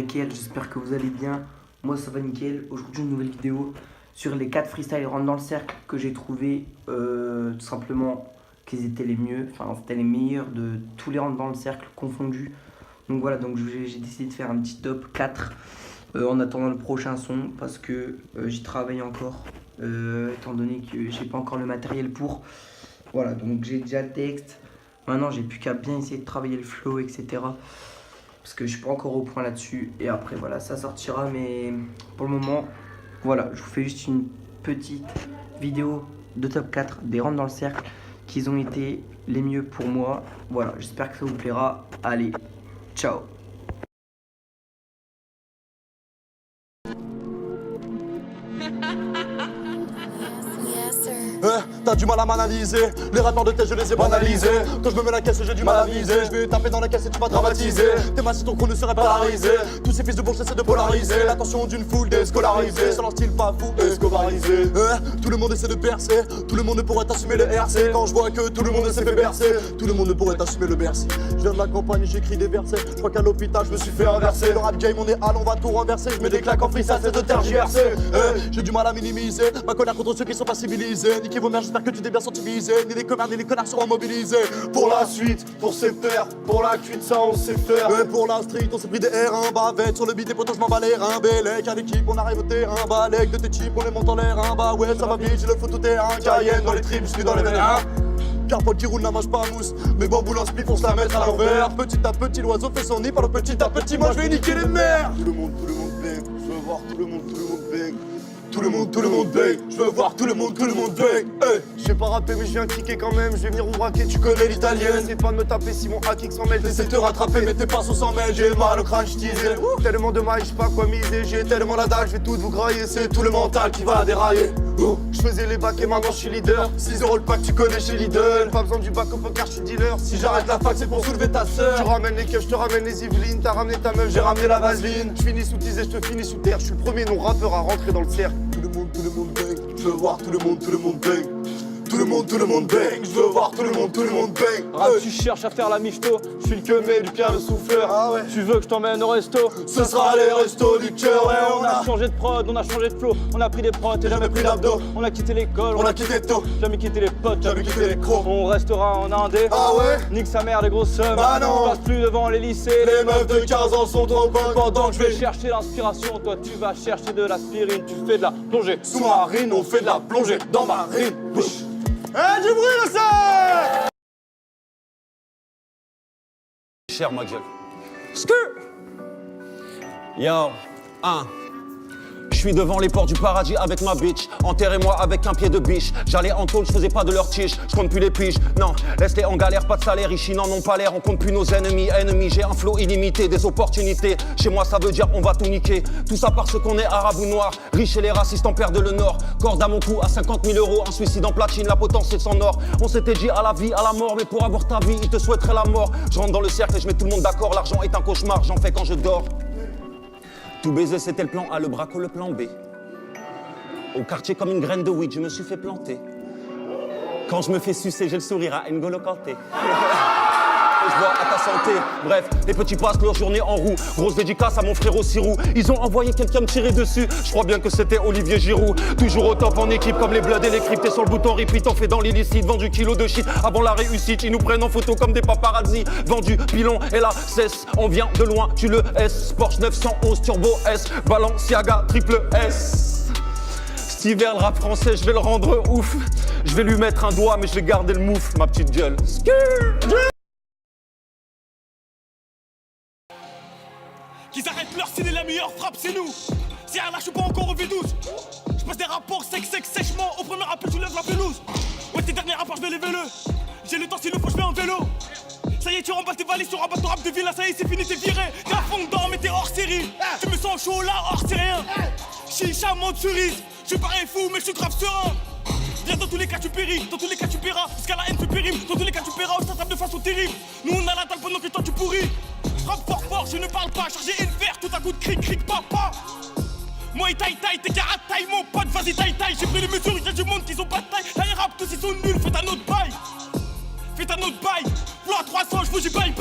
nickel, j'espère que vous allez bien. Moi ça va nickel. Aujourd'hui une nouvelle vidéo sur les 4 freestyles rentre dans le cercle que j'ai trouvé tout simplement qu'ils étaient les mieux, enfin c'était les meilleurs de tous les rentres dans le cercle confondus. Donc voilà, donc j'ai décidé de faire un petit top 4 en attendant le prochain son parce que j'y travaille encore étant donné que j'ai pas encore le matériel pour. Voilà, donc j'ai déjà le texte. Maintenant j'ai plus qu'à bien essayer de travailler le flow, etc. Parce que je suis pas encore au point là-dessus. Et après voilà, ça sortira. Mais pour le moment, voilà, je vous fais juste une petite vidéo de top 4 des rentres dans le cercle qui ont été les mieux pour moi. Voilà, j'espère que ça vous plaira. Allez, ciao. T'as du mal à m'analyser, les rappeurs de tête je les ai banalisés. Quand je me mets la caisse j'ai du mal à viser. Je vais taper dans la caisse et tu vas dramatiser. T'es ma si ton crew ne serait polarisé. Tous ces fils de bouche essaient de polariser l'attention d'une foule déscolarisée. Sur leur style pas fou, escobarisé. Tout le monde essaie de percer, tout le monde pourrait assumer le RC. Quand je vois que tout le monde s'est fait bercer, tout le monde pourrait assumer le Bercy. Je viens de la campagne, j'écris des versets. Je crois qu'à l'hôpital je me suis fait inverser. Le rap game on est à on va tout renverser. Je mets des claques en free, ça c'est de tergiverser. J'ai du mal à minimiser ma colère contre ceux qui sont pas civilisés. Niquez vos mères, j'espère que tu t'es bien sensibilisé. Ni les commerces ni les connards seront mobilisés. Pour la suite, pour ses pairs, pour la cuite ça on sait faire. Pour la street on s'est pris des R1 bavette. Sur le beat des potos je m'en bats les reins. Bélec à l'équipe on arrive au terrain. Balèque de tes types on les monte en l'air. Bah ouais ça va vite, j'ai le faux tout terrain. Cayenne dans les tripes, je suis dans les vénins. Carpol qui roule la mâche pas mousse. Mais bon boulot split pour se la mettre à l'envers. Petit à petit l'oiseau fait son nid. Par le petit à petit moi je vais niquer les mers. Tout le monde bang. Je veux voir tout le monde bang. Tout le monde bang, je veux voir tout le monde bang. J'ai pas rappé mais je viens cliquer quand même. Je vais venir vous braquer, tu connais l'italienne. C'est pas de me taper si mon hack s'en mêle. J'essaie de te rattraper mais t'es pas sous 100 mètres. J'ai mal au crâne, j'teasais. Tellement de mailles, j'sais pas quoi miser. J'ai tellement la dalle, je vais tout vous grailler. C'est tout le mental qui va dérailler. Je faisais les bacs et maintenant je suis leader. 6 € le pack, tu connais chez Lidl. Pas besoin du bac au poker, je suis dealer. Si j'arrête la fac, c'est pour soulever ta sœur. Tu ramènes les keufs, je te ramène les Yvelines. T'as ramené ta meuf, j'ai ramené la vaseline. Je finis sous teasé, je te finis sous terre. Je suis le premier non-rappeur à rentrer dans le cercle. Tout le monde bang. Je veux voir tout le monde bang. Tout le monde bang. Je veux voir tout le monde bang. Rap, tu cherches à faire la michto. Je suis le queumé du Pierre le souffleur. Ah ouais. Tu veux que je t'emmène au resto? Ce sera les restos du cœur. Ouais, On a changé de prod, on a changé de flow. On a pris des prods et jamais pris d'abdos. On a quitté l'école, On a quitté tôt. jamais quitté les potes, Jamais quitté les crocs. On restera en indé. Ah ouais. Nique sa mère les grosses sommes. Bah non. On passe plus devant les lycées. Les meufs de 15 ans sont trop bonnes. Pendant que je vais Chercher l'inspiration, toi tu vas chercher de l'aspirine. Tu fais de la plongée sous-marine, on fait de la plongée dans ma rime. Eh, du bruit le cerf. Cher ma gueule. Yo, Je suis devant les portes du paradis avec ma bitch. Enterrez-moi avec un pied de biche. J'allais en tôle, je faisais pas de leur tige. Je compte plus les piges, non, laisse-les en galère, pas de salaire. Ici n'en ont pas l'air, on compte plus nos ennemis. J'ai un flow illimité, des opportunités. Chez moi ça veut dire on va tout niquer. Tout ça parce qu'on est arabe ou noir. Riche et les racistes en perdent le nord. Corde à mon cou à 50 000 €. Un suicide en platine, la potence c'est sans or. On s'était dit à la vie, à la mort. Mais pour avoir ta vie, ils te souhaiteraient la mort. Je rentre dans le cercle et je mets tout le monde d'accord. L'argent est un cauchemar, j'en fais quand je dors. Tout baiser c'était le plan A, le braco le plan B. Au quartier comme une graine de weed, je me suis fait planter. Quand je me fais sucer, j'ai le sourire à N'Golo Kanté. Je bois à ta santé. Bref, les petits passent leur journée en roue. Grosse dédicace à mon frère au Sirou. Ils ont envoyé quelqu'un me tirer dessus. Je crois bien que c'était Olivier Giroud. Toujours au top en équipe comme les Bloods et les cryptés sur le bouton repeat. On fait dans l'illicite, vendu kilo de shit avant la réussite. Ils nous prennent en photo comme des paparazzi. Vendu, pilon et la cesse. On vient de loin, tu le S. Porsche 911 Turbo S. Balenciaga triple S. Cet hiver, le rap français, je vais le rendre ouf. Je vais lui mettre un doigt, mais je vais garder le moufle, ma petite gueule. Qu'ils arrêtent leur ciné, la meilleure frappe, c'est nous. Si rien, là, je suis pas encore au V12. Je passe des rapports sèchement. Au premier appel, tu lèves la pelouse. Ouais, tes derniers rapports, je vais les vélo. J'ai le temps, s'il le faut, je vais en vélo. Ça y est, tu remballes tes valises, tu rabats ton rap de villa. Ça y est, c'est fini, t'es viré. T'es à fond dedans, mais t'es hors série. Tu me sens chaud là, hors c'est rien. Chicha, monte cerise. Je parais fou, mais je suis grave serein. Viens, dans tous les cas tu péris, dans tous les cas tu paieras. Jusqu'à la haine tu périme, dans tous les cas tu paieras. On s'attrape de façon terrible. Nous on a la dalle pendant que toi tu pourris. Frappe fort, je ne parle pas. Chargé une verte, tout à coup de cric, papa. Moi taille, t'es carat taille, mon pote, vas-y taille. J'ai pris les mesures, y'a du monde qui ont pas de taille. Taille rap, tous ils sont nuls, faites un autre bail. Faites un autre bail. Flow à 300, je vous dis bye.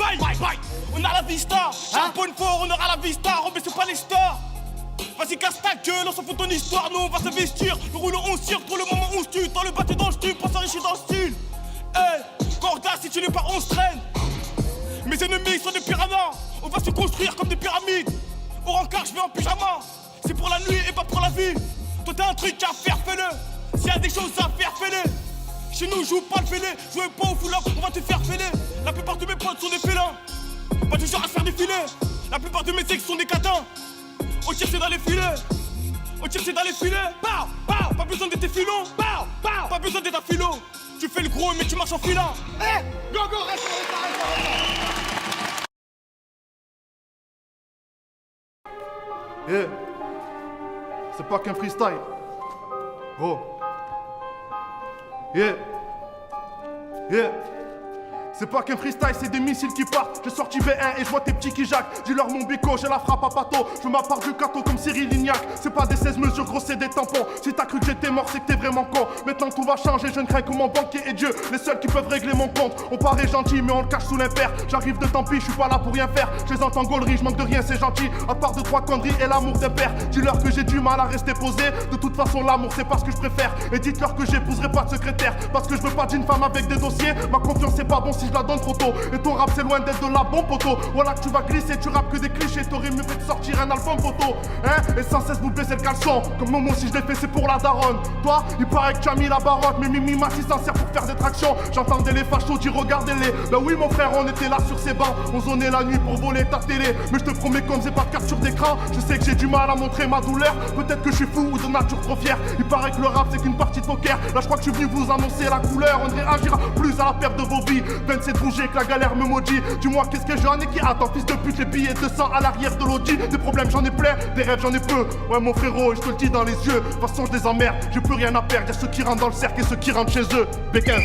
On a la vista, charbonne fort, on aura la vista. On baisse pas Vas-y casse ta gueule, on s'en fout de ton histoire, nous on va s'investir. Nous roulons on cirque, pour le moment on se tue. Dans le bâti dans le style, pas s'enrichir dans le style. Hey, Corda, si tu n'es pas on se traîne. Mes ennemis sont des piranhas, on va se construire comme des pyramides. Au rencard, je vais en pyjama. C'est pour la nuit et pas pour la vie. Toi t'as un truc à faire, fais-le. S'il y a des choses à faire, fais-les. Chez nous, joue pas le fêlé, jouez pas au foulard, on va te faire fêler. La plupart de mes potes sont des félins, pas du genre à se faire défiler. La plupart de mes ex sont des catins. Au tir c'est dans les filets, au tir c'est dans les filets. Pow, pow, pas besoin d'être filon, pow, pow, pas besoin d'être un philo. Tu fais le gros mais tu marches en filant. Eh, go go, reste. Yeah. C'est pas qu'un freestyle. Gros. Yeah. Yeah. C'est pas qu'un freestyle, c'est des missiles qui partent. J'ai sorti V1 et je vois tes petits qui jacquent. Dis-leur mon bico, j'ai la frappe à pato. Je ma part du cateau comme Cyril Lignac. C'est pas des 16 mesures, gros, c'est des tampons. Si t'as cru que j'étais mort, c'est que t'es vraiment con. Maintenant tout va changer, je ne crains que mon banquier et Dieu. Les seuls qui peuvent régler mon compte. On paraît gentil, mais on le cache sous l'impair. J'arrive de tant pis, je suis pas là pour rien faire. Je les entends gaulerie, je manque de rien, c'est gentil. À part de 3 conneries et l'amour d'un père. Dis-leur que j'ai du mal à rester posé. De toute façon, l'amour, c'est pas ce que je préfère. Et dites-leur que j'épouserai pas de secrétaire. Parce que je veux pas d'une femme avec des dossiers. Ma confiance, c'est pas bon si je la donne trop tôt. Et ton rap c'est loin d'être de la bombe poteau. Voilà que tu vas glisser, tu rappes que des clichés. T'aurais mieux fait de sortir un album photo. Hein, et sans cesse vous baisser le caleçon. Comme Momo si je l'ai fait c'est pour la daronne. Toi, il paraît que tu as mis la barotte. Mais Mimi Massi s'en sert pour faire des tractions. J'entendais les fachos dire regardez-les. Bah oui mon frère on était là sur ces bancs. On zonait la nuit pour voler ta télé. Mais je te promets comme j'ai pas de capture d'écran. Je sais que j'ai du mal à montrer ma douleur. Peut-être que je suis fou ou de nature trop fier. Il paraît que le rap c'est qu'une partie de poker. Là je crois que je suis venu vous annoncer la couleur. On réagira plus à la perte de vos vies. 27 bougies que la galère me maudit. Dis-moi qu'est-ce que j'en ai qui attend. Fils de pute, les billets de sang à l'arrière de l'Audi. Des problèmes j'en ai plein, des rêves j'en ai peu. Ouais mon frérot, je te le dis dans les yeux. De toute façon je les emmerde, j'ai plus rien à perdre. Y'a ceux qui rentrent dans le cercle et ceux qui rentrent chez eux. Béquin.